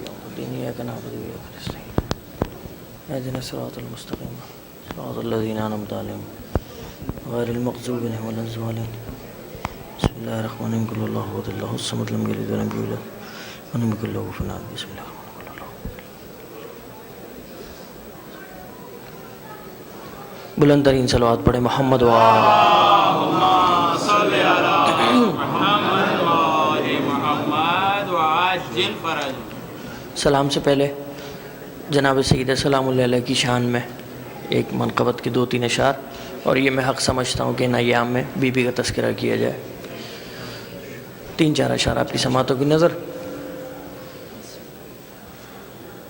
يوم الدين إياك نعبد وإياك نستعين اهدنا الصراط المستقيم صراط الذين أنعمت عليهم غير المغضوب عليهم ولا الضالين بسم الله الرحمن الرحيم قل الله أحد الله الصمد لم يلد ولم يولد ولم يكن له كفوا أحد بسم الله الرحمن الرحيم بلند ترین صلوات پڑھیں محمد سلام سے پہلے جناب سیدہ سلام اللہ علیہ کی شان میں ایک منقبت کے 2-3 اشعار، اور یہ میں حق سمجھتا ہوں کہ ان ایام میں بی بی کا تذکرہ کیا جائے۔ 3-4 اشعار آپ کی سماعتوں کی نظر۔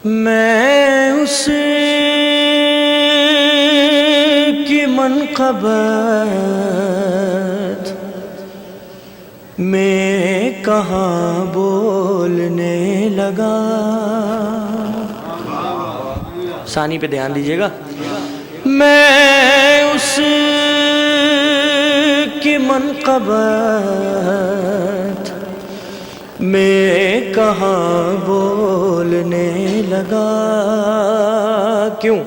میں اس کی منقبت میں کہاں بولنے لگا، ثانی پہ دھیان دیجیے گا۔ میں اس کی منقبت میں کہاں بولنے لگا، کیوں؟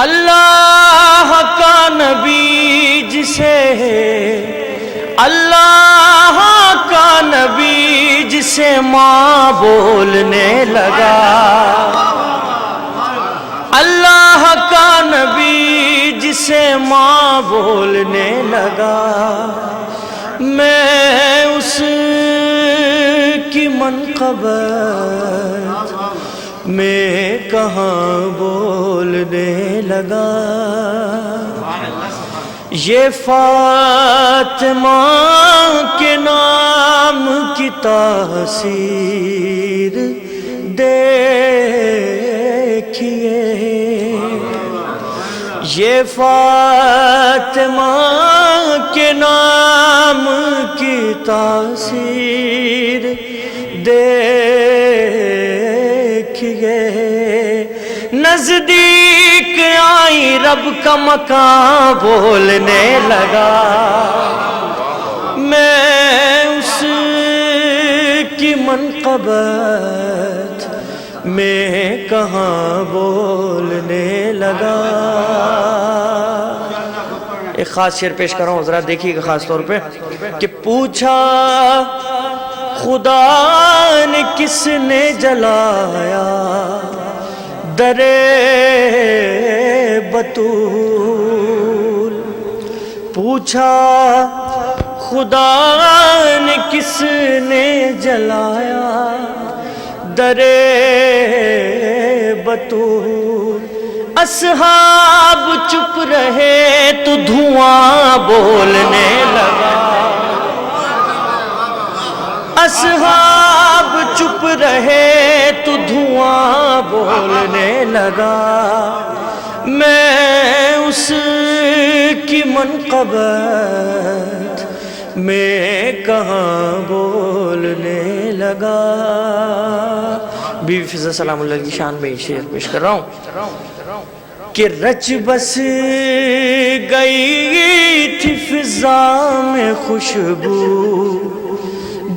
اللہ کا نبی جسے، اللہ کا نبی جسے ماں بولنے لگا، اللہ کا نبی جسے ماں بولنے لگا، میں اس کی منقبت میں کہاں بولنے لگا۔ یہ فاطمہ کے نام کی تاثیر دیکھیے، یہ فاطمہ کے نام کی تاثیر دیکھیے، نزدیک آئی رب کا مقام بولنے لگا، میں اس کی منقبت میں کہاں بولنے لگا۔ ایک خاص شعر پیش کر رہا ہوں، ذرا دیکھیے گا خاص طور پہ کہ پوچھا خدا نے کس نے جلایا درے بطول، پوچھا خدا نے کس نے جلایا درے بطول، اصحاب چپ رہے تو دھواں بولنے لگا، اصحاب چپ رہے تو دھواں بولنے لگا، میں اس کی منقبت میں کہاں بولنے لگا۔ بی بی فضہ سلام اللہ کی شان میں شعر پیش کر رہا ہوں کہ رچ بس گئی تھی فضا میں خوشبو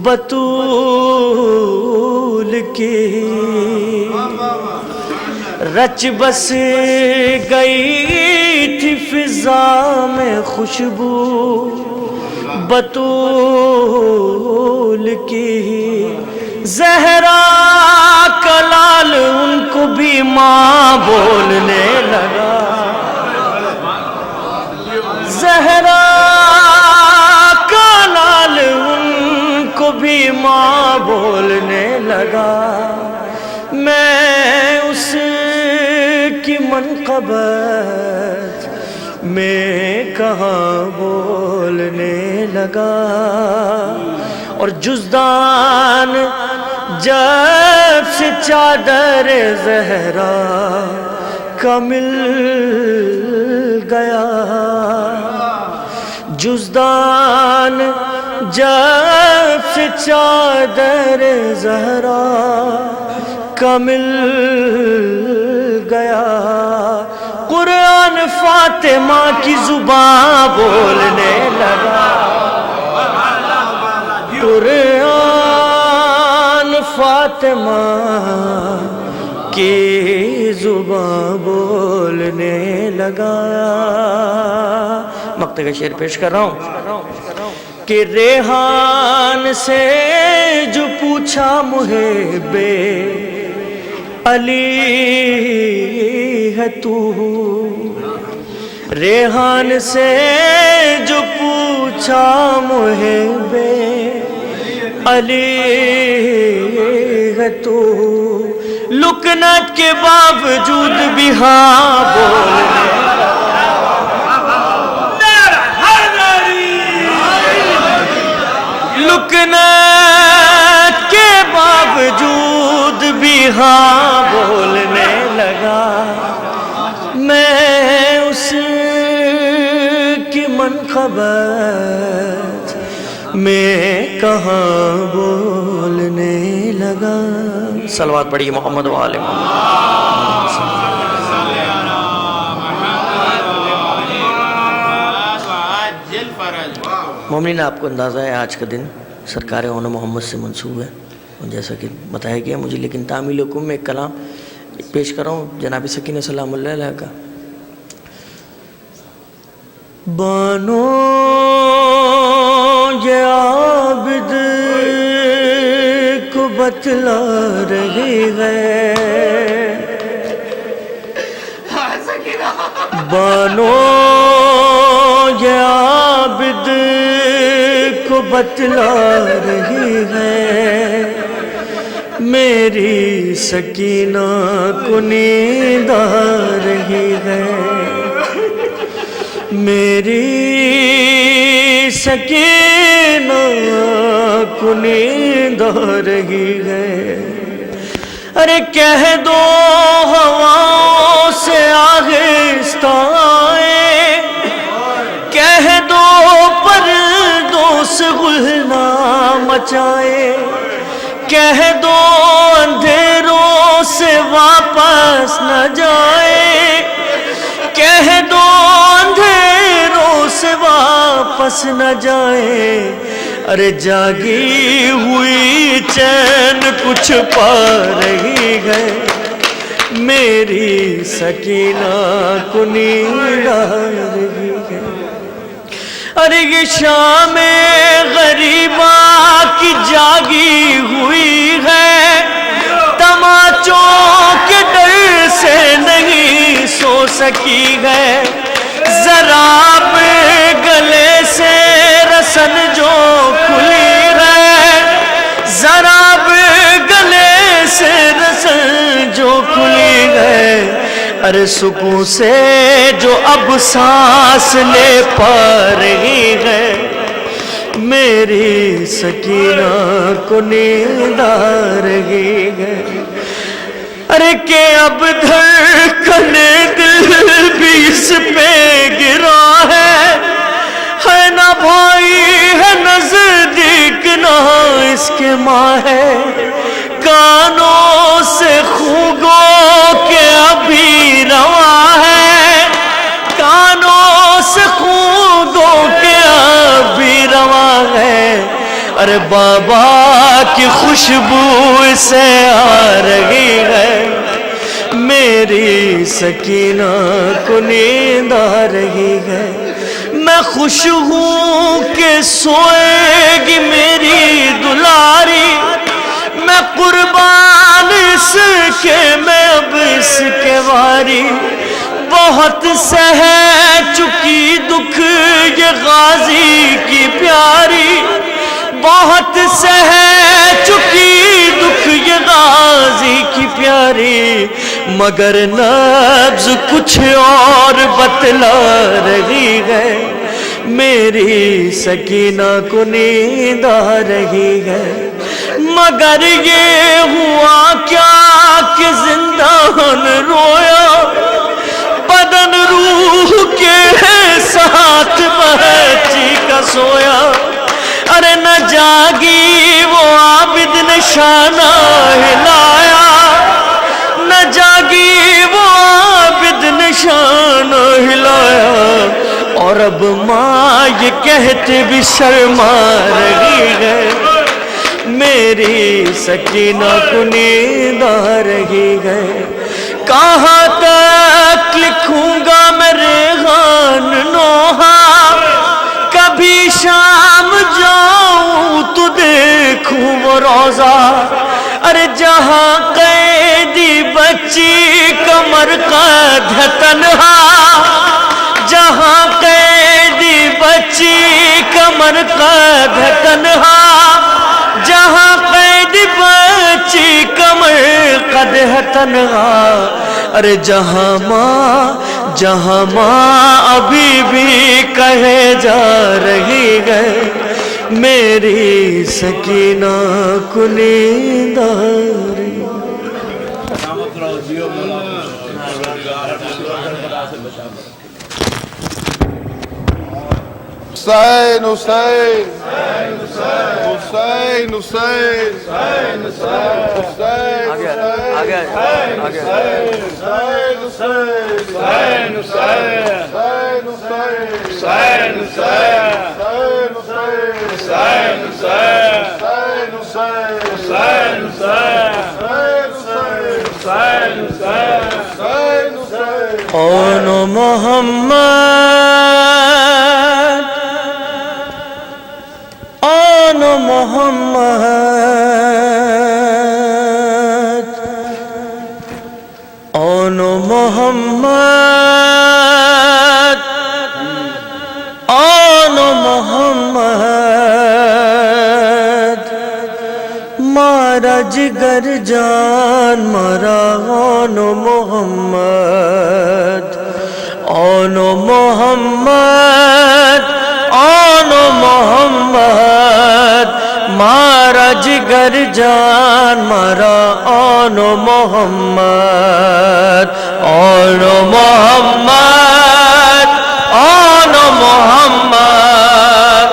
بطول کی، رچ بس گئی تھی فضا میں خوشبو بطول کی، زہرا کا لال ان کو بھی ماں بولنے لگا، زہرا کا لال ان کو بھی ماں بولنے لگا، میں اس کی منقبت میں کہاں بولنے لگا، اور جزدان جب سے چادر زہرا کا مل گیا، جزدان جب سے چادر زہرا کا مل گیا، قرآن فاطمہ کی زبان بولنے لگا، قرآن فاطمہ کی زبان بولنے لگا. مقطع کا شعر پیش کر رہا ہوں کہ ریحان سے جو پوچھا محب علی ہے تو. ریحان سے جو پوچھا محب علی ہے تو. لکنت کے باوجود بھی ہاں بولنے لکنت کے باوجود بھی ہاں بولنے لگا. میں اس کی منقبت میں کہاں بولنے لگا. صلوات پڑھیے محمد و آل محمد. مومنین آپ کو اندازہ ہے آج کا دن سرکار اون محمد سے منسوب ہے جیسا کہ بتایا گیا مجھے، لیکن تعمیل حکم میں ایک کلام پیش کر رہا ہوں جناب سکینہ سلام اللہ علیہ کا. بانو یہ عابد کو بتلا رہی ہے، بانو یہ عابد کو بتلا رہی ہے، میری سکینہ کو نیند آ رہی ہے، میری سکینہ کو نیند آ رہی ہے. ارے کہہ دو ہواؤں سے آہستہ آئے، کہہ دو پردوں سے غلنا مچائے، کہہ دو اندھیروں سے واپس نہ جائے، کہہ دو اندھیروں سے واپس نہ جائے. ارے جاگی ہوئی چین کچھ پا رہی ہے، میری سکینہ کو نیند آ رہی ہے. ارے یہ شام غریبہ کی جاگی ہوئی ہے، تماچوں کے ڈر سے نہیں سو سکی ہے. ضراب گلے سے رسن جو کھلی ہے، ضراب گلے سے رسن جو کھلی ہے. ارے سکون سے جو اب سانس لے پا رہی ہے، میری سکینہ کو نیند آ رہی ہے. ارے کہ اب دھڑکن دل بھی اس پہ گرا ہے نا بھائی ہے نزدیک نہ اس کے ماں ہے. کانوں سے خوگوں کے ابھی رواں ہے، کانوں سے خوگوں کے ابھی رواں ہے. ارے بابا کی خوشبو سے آ رہی ہے، میری سکینہ کو نیند آ رہی ہے. میں خوش ہوں کہ سوئے گی میری دلاری، میں قربان اس کے میں اب اس کے واری. بہت سہ چکی دکھ یہ غازی کی پیاری، بہت سہ چکی دکھ یہ غازی کی پیاری. مگر نبض کچھ اور بتلا رہی ہے، میری سکینہ کو نیند آ رہی ہے. مگر یہ ہوا کیا کہ زندان رویا، بدن روح کے ساتھ بچی کا سویا. ارے نہ جاگی وہ عابد نے شانہ ہلایا، نہ جاگی وہ عابد نے شانہ ہلایا. اور اب ماں یہ کہتے بھی شرما رہی ہے، میری سکینہ کو نیند آ رہی ہے، کہاں تک لکھوں گا میں ریحان نوحہ، کبھی شام جاؤں تو دیکھوں وہ روضہ، ارے جہاں قیدی بچی کمر قد ہے تنہا، جہاں قیدی بچی کمر قد ہے تنہا، جہاں قیدی بچی کمر قد ہے تنہا، ارے جہاں ماں ابھی بھی کہے جا رہی ہے، میری سکینہ کو نیند آ رہی ہے۔ حسین حسین حسین حسین اون محمد، اون محمد، اون محمد، اون محمد، مارا جگر جان مارا اون محمد، اون محمد، اون محمد، مارا جگر جان مارا اون محمد، اون محمد، اون محمد،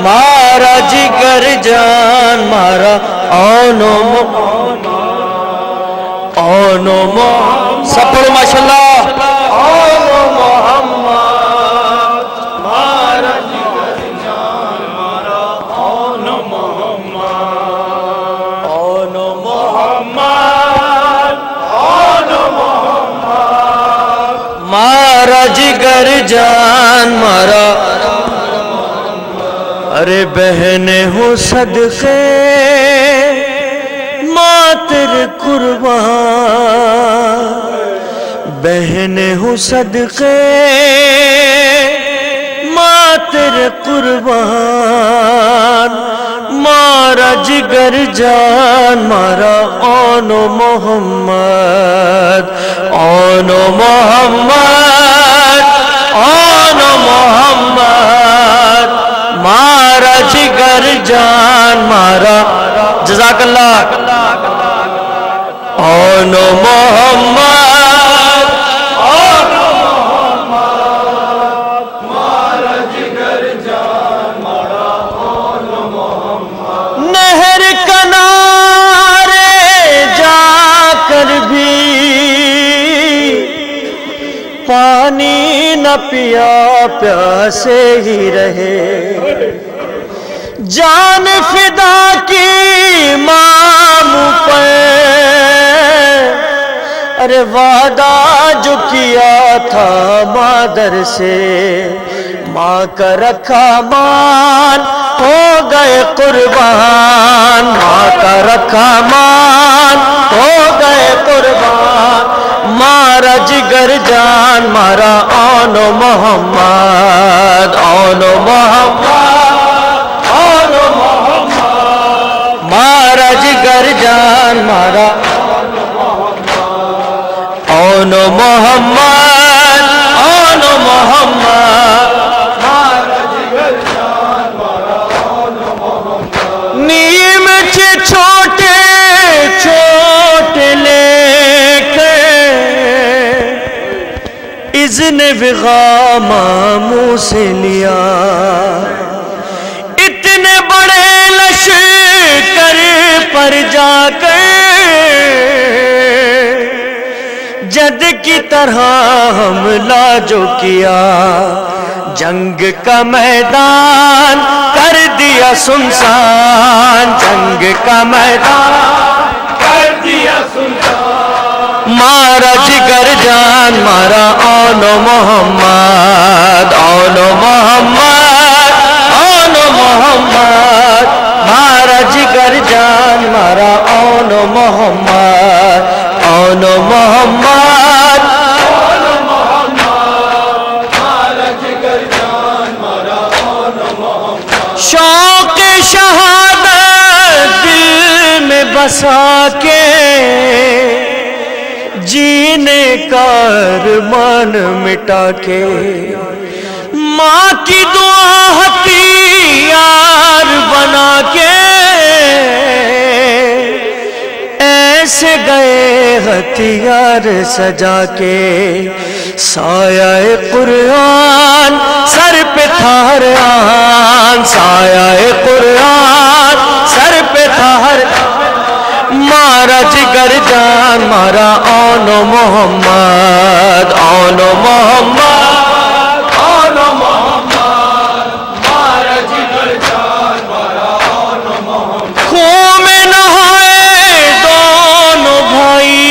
مارا جگر جان مارا اون محمد، اون محمد، سب پڑھو ماشاءاللہ، اون محمد، مارا جگر جان مارا اون محمد، اون محمد، اون محمد، مارا جگر جان مارا، ارے بہنیں ہوں صدقے ماں تیرے قربان، بہنیں ہوں صدقے ماں تیرے قربان، مارا جگر جان مارا اون محمد، اون محمد، اون محمد، مارا جگر جان مارا، جزاک اللہ، اون محمد، اون محمد، مارا جگر جان مارا اون محمد، نہر کنارے جا کر بھی پانی نہ پیا پیاسے ہی رہے، جان فدا کی ماں پر، ارے وعدہ جو کیا تھا مادر سے، ماں کا رکھا مان ہو گئے قربان، ماں کا رکھا مان ہو گئے قربان، مارا جگر جان مارا اون محمد، اون محمد، اون محمد، مارا جگر جان مارا اون محمد، اون محمد، مارا جگر جان مارا اون محمد، نیم سے چھوٹے چھوٹے لے کے اذن وغام منہ سے لیا، اتنے بڑے لشکر پر جا کر جد کی طرح حملہ جو کیا، جنگ کا میدان کر دیا سنسان، جنگ کا میدان کر دیا سنسان، مارا جگر جان مارا اون محمد، اون محمد، اون محمد، مارا جگر جان مارا اون محمد، اون محمد، اون محمد، مارا جگر جان مارا اون محمد، شوق شہادت دل میں بسا کے جینے کا ارمان مٹا کے، ماں کی دعا ہتھیار بنا کے ایسے گئے ہتھیار سجا کے، سایہ قرآن سر پہ تھا ہر آن، سایہ قرآن سر پہ تھا ہر آن، مارا جگر جان مارا اون محمد، اون محمد، اون محمد، مارا جگر جان مارا اون محمد، خون میں نہائے دونوں بھائی،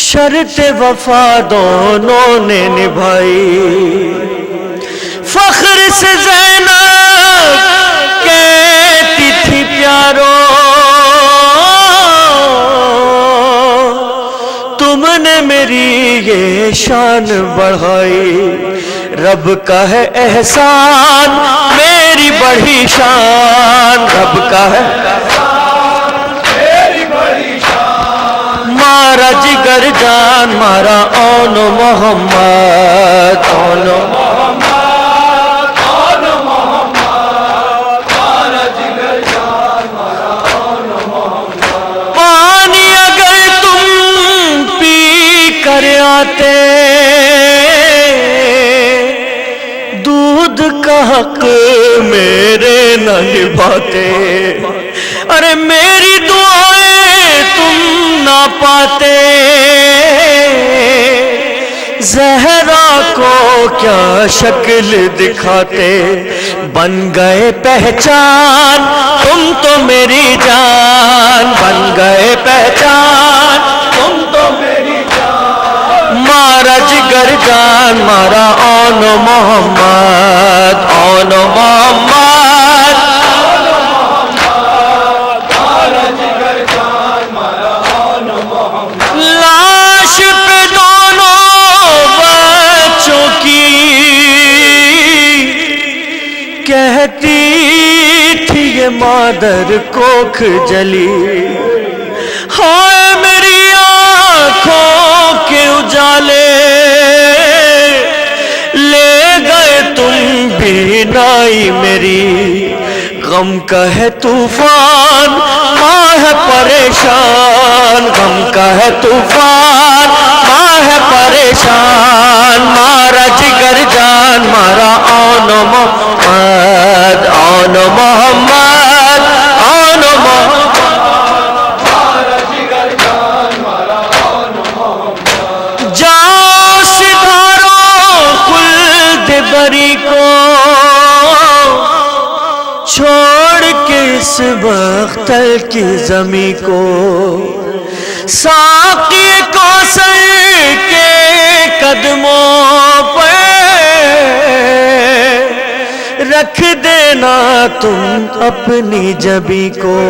شرط وفا دونوں نے نبھائی، فخر سے زینب کہتی تھی پیارو تم نے میری یہ شان بڑھائی، رب کا ہے احسان میری بڑی شان، رب کا ہے احسان میری بڑی شان، مارا جگر جان مارا اون محمد، اون محمد، اون محمد، مارا جگر جان مارا اون محمد، پانی اگر تم پی کر آتے دودھ کا حق میرے نہ نبھاتے، ارے میری دعائیں تم نہ پاتے، زہرا کو کیا شکل دکھاتے، بن گئے پہچان تم تو میری جان، بن گئے پہچان تم تو میری جان، مارا جگر جان مارا اون محمد، اون محمد، مارا جگر جان مارا اون محمد، لاش پہ دونوں بچوں کی کہتی تھی یہ مادر کوکھ جلی، ہائے میری آنکھوں کے اجالے لے گئے تم بینائی میری، غم کا ہے طوفان ماں ہے پریشان، غم کا ہے طوفان ماں ہے پریشان، مارا جگر جان مارا اون محمد، اون محمد، اون محمد، مارا جگر جان مارا اون محمد، جاؤ ستاروں خلد بری کو چھوڑ کے اس بختر کی زمین کو، ساقی کوثر کے قدموں پہ رکھ دینا تم اپنی جبی کو،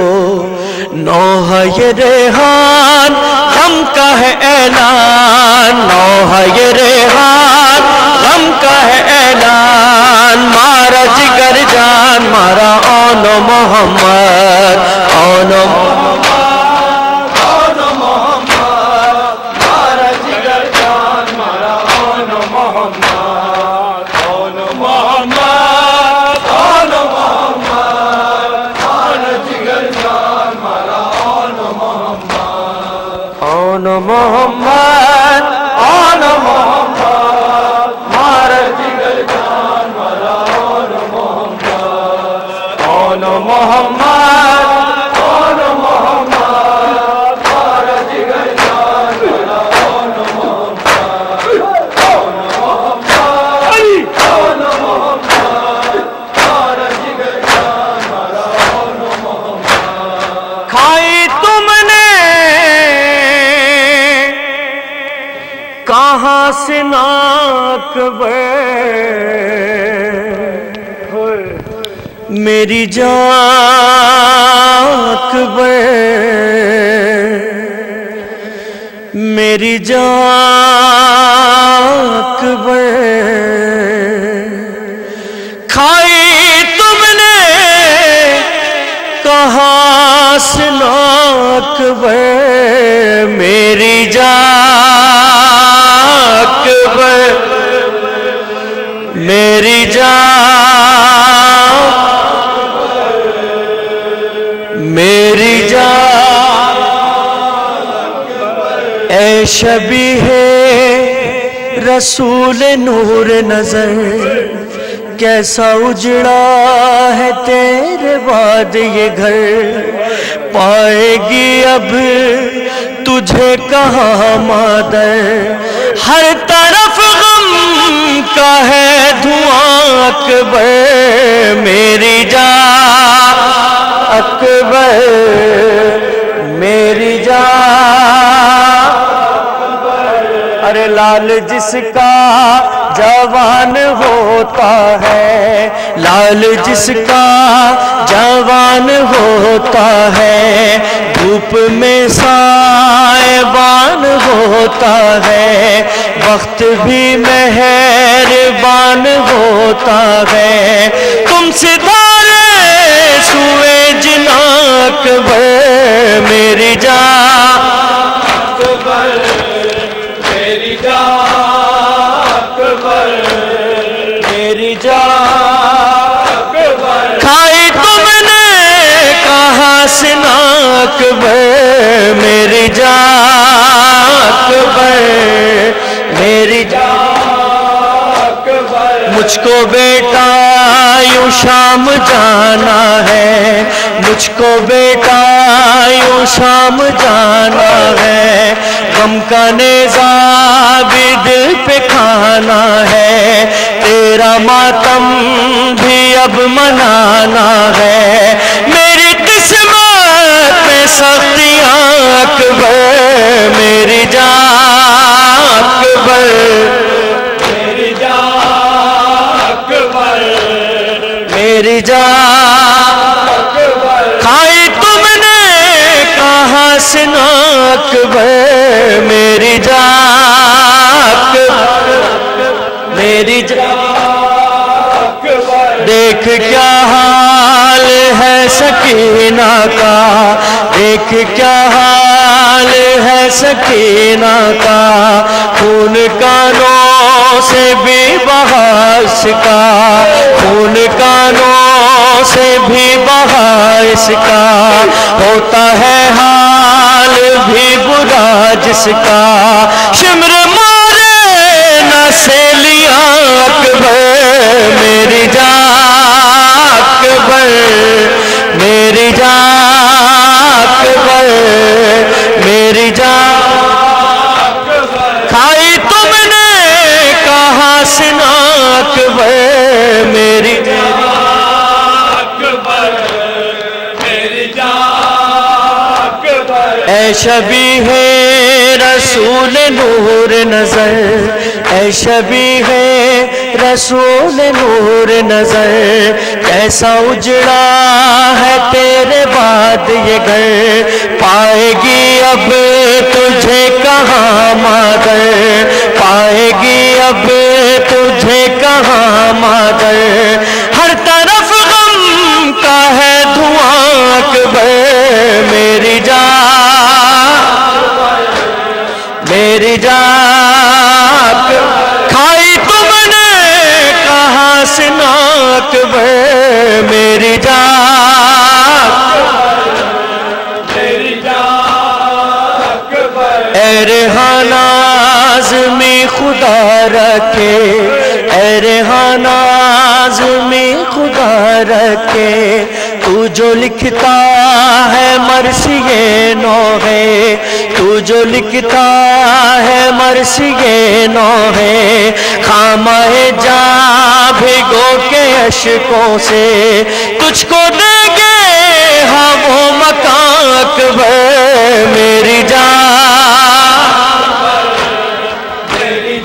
نوحہ یہ ریحان غم کا ہے اعلان، نوحہ یہ ریحان غم کا ہے اعلان، مارا جگر جان مارا اون محمد، اون محمد، اون محمد، مارا جگر جان مارا اون محمد، اون محمد، اون محمد، مارا جگر جان مارا اون محمد، اون محمد، اون محمد، مارا جگر جان مارا اون محمد، اون محمد، اون محمد، مارا جگر جان مارا اون محمد۔ کہاں سے اکبر میری جان اکبر میری جان اکبر کھائی تم نے کہاں سے اکبر میری جان اکبر میری جان میری جان اے شبیہ رسول نور نظر کیسا اجڑا ہے تیرے بعد یہ گھر پائے گی اب تجھے کہاں مادر ہر طرف غم کا ہے دھواں اکبر میری جان اکبر میری جان ارے لال جس کا جوان ہوتا ہے لال جس کا جوان ہوتا ہے دھوپ میں سائبان ہوتا ہے وقت بھی مہربان ہوتا ہے تم ستارے سوئے جنا اکبر میری جان اکبر میری جان میری جان کھائی تم نے کہاں سے اکبر میری جان اکبر میری جان مجھ کو بیٹا یوں شام جانا ہے مجھ کو بیٹا یوں شام جانا ہے غم کا نیزہ بھی دل پہ کھانا ہے تیرا ماتم بھی اب منانا ہے میری قسمت میں سختیاں اکبر میری جان اکبر میری جان اکبر میری جان اکبر کھائی تم نے کہاں سے اکبر میری جان اکبر میری جان دیکھ کیا حال ہے سکینہ کا دیکھ کیا حال ہے سکینہ کا خون کانوں سے بھی بہا اس کا خون کانوں سے بھی بہا اس کا ہوتا ہے حال بھی برا جس کا شمر مارے نہ سیلیاں اکبر میری جان اکبر میری جان اکبر میری جان کھائی تم نے کہاں سے اکبر میری جان اکبر میری جان اکبر اے شبیہ رسول نور نظر اے شبیہ رسول نور نظر کیسا اجڑا ہے تیرے بعد یہ گھر پائے گی اب تجھے کہاں مادر پائے گی اب تجھے کہاں مادر ہر طرف غم کا ہے دھواں اکبر میری جان میری جان کھائی تم نے کہاں سے اکبر میری جان میری جان اے ریحانہ آزمی خدا رکھے اے ریحانہ آزمی خدا رکھے تو جو لکھتا ہے مرثیہ نو ہے تو جو لکھتا ہے مرثیہ نو ہے خامہ جاں بھگو کے اشکوں سے تجھ کو دیں گے ہاں وہ مکان اکبر میری جان میری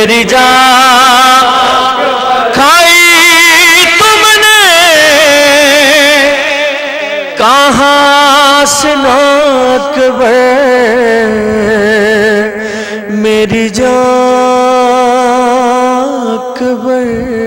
میری جان کھائی تم نے کہاں سے اکبر میری جان اکبر